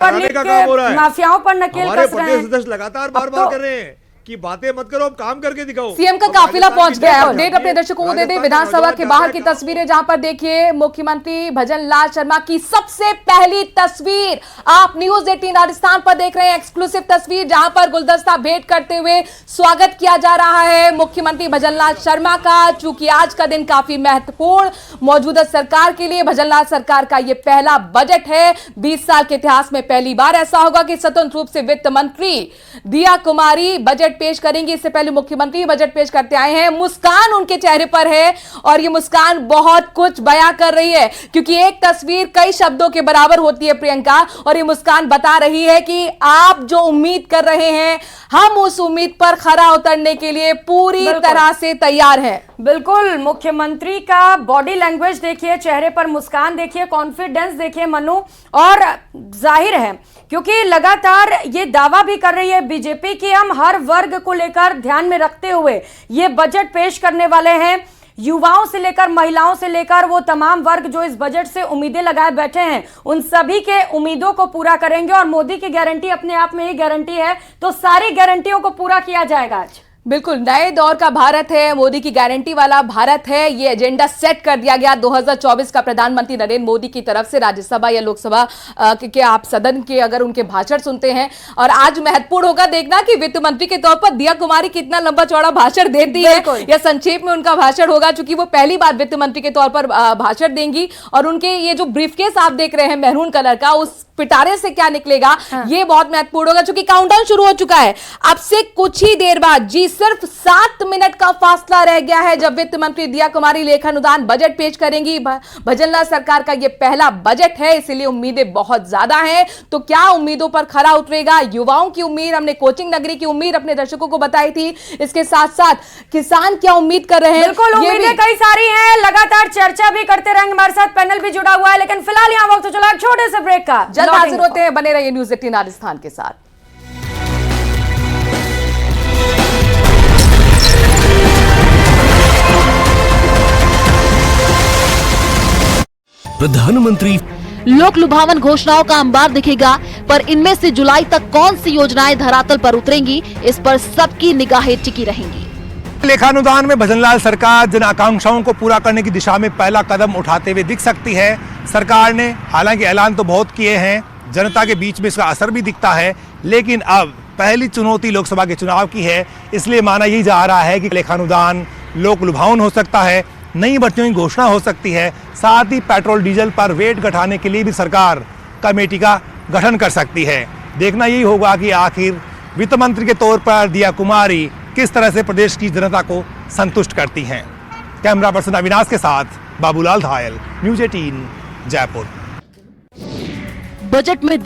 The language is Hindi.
का काम हो रहा है, माफियाओं पर नकेल हमारे कस रहे प्रदेश हैं। अध्यक्ष लगातार बार बार कर रहे हैं कि बातें मत करो, हम काम करके दिखाओ। सीएम का काफिला पहुंच गया है। अपडेट अपने दर्शकों को दे दे विधानसभा के बाहर की तस्वीरें, जहां पर देखिए मुख्यमंत्री भजन लाल शर्मा की सबसे पहली तस्वीर आप न्यूज 18 राजस्थान पर देख रहे हैं। एक्सक्लूसिव तस्वीर जहां पर गुलदस्ता भेंट करते हुए स्वागत किया जा रहा है मुख्यमंत्री भजन लाल शर्मा का। चूंकि आज का दिन काफी महत्वपूर्ण मौजूदा सरकार के लिए, भजन लाल सरकार का यह पहला बजट है। 20 साल के इतिहास में पहली बार ऐसा होगा कि स्वतंत्र रूप से वित्त मंत्री दिया कुमारी बजट पेश करेंगी। इससे पहले मुख्यमंत्री बजट पेश करते आए हैं। मुस्कान उनके चेहरे पर है और ये मुस्कान बहुत कुछ बयां कर रही है, क्योंकि एक तस्वीर कई शब्दों के बराबर होती है प्रियंका। और ये मुस्कान बता रही है कि आप जो उम्मीद कर रहे हैं, हम उस उम्मीद पर खरा उतरने के लिए पूरी तरह से तैयार हैं। बिल्कुल, मुख्यमंत्री का बॉडी लैंग्वेज देखिए, चेहरे पर मुस्कान देखिए, कॉन्फिडेंस देखिए मनु। और जाहिर है क्योंकि लगातार ये दावा भी कर रही है बीजेपी की हम हर वर्ग को लेकर ध्यान में रखते हुए ये बजट पेश करने वाले हैं। युवाओं से लेकर महिलाओं से लेकर वो तमाम वर्ग जो इस बजट से उम्मीदें लगाए बैठे हैं, उन सभी के उम्मीदों को पूरा करेंगे। और मोदी की गारंटी अपने आप में ही गारंटी है, तो सारी गारंटियों को पूरा किया जाएगा आज। बिल्कुल, नए दौर का भारत है, मोदी की गारंटी वाला भारत है। ये एजेंडा सेट कर दिया गया 2024 का प्रधानमंत्री नरेंद्र मोदी की तरफ से। राज्यसभा या लोकसभा के आप सदन के अगर उनके भाषण सुनते हैं, और आज महत्वपूर्ण होगा देखना कि वित्त मंत्री के तौर पर दिया कुमारी कितना लंबा चौड़ा भाषण देती है या संक्षेप में उनका भाषण होगा, चूंकि वो पहली बार वित्त मंत्री के तौर पर भाषण देंगी। और उनके ये जो ब्रीफकेस आप देख रहे हैं मैरून कलर का, उस पिटारे से क्या निकलेगा ये बहुत महत्वपूर्ण होगा, क्योंकि काउंटडाउन शुरू हो चुका है। अब से कुछ ही देर बाद, जी सिर्फ 7 मिनट का फासला रह गया है जब वित्त मंत्री दिया कुमारी लेखानुदान बजट पेश करेंगी। भजन लाल सरकार का यह पहला बजट है, इसलिए उम्मीदें बहुत ज्यादा हैं। तो क्या उम्मीदों पर खरा उतरेगा? युवाओं की उम्मीद, हमने कोचिंग नगरी की उम्मीद अपने दर्शकों को बताई थी। इसके साथ साथ किसान क्या उम्मीद कर रहे हैं? बिल्कुल, उम्मीदें कई सारी हैं, लगातार चर्चा भी करते रहेंगे, हमारे साथ पैनल भी जुड़ा हुआ है। लेकिन फिलहाल यहां वक्त चला एक छोटे से ब्रेक का। जल्द हाजिर होते हैं, बने रहिए न्यूज 18 राजस्थान के साथ। प्रधानमंत्री लोक लुभावन घोषणाओं का अंबार दिखेगा, पर इनमें से जुलाई तक कौन सी योजनाएं धरातल पर उतरेंगी, इस पर सबकी निगाहें टिकी रहेंगी। लेखानुदान में भजन लाल सरकार जन आकांक्षाओं को पूरा करने की दिशा में पहला कदम उठाते हुए दिख सकती है। सरकार ने हालांकि ऐलान तो बहुत किए हैं, जनता के बीच में इसका असर भी दिखता है, लेकिन अब पहली चुनौती लोकसभा के चुनाव की है। इसलिए माना यही जा रहा है कि लेखानुदान लोक लुभावन हो सकता है, नई भर्तियों की घोषणा हो सकती है, साथ ही पेट्रोल डीजल पर वेट घटाने के लिए भी सरकार कमेटी का गठन कर सकती है। देखना यही होगा कि आखिर वित्त मंत्री के तौर पर दिया कुमारी किस तरह से प्रदेश की जनता को संतुष्ट करती हैं। कैमरा पर्सन अविनाश के साथ बाबूलाल धायल, न्यूज 18 जयपुर। बजट में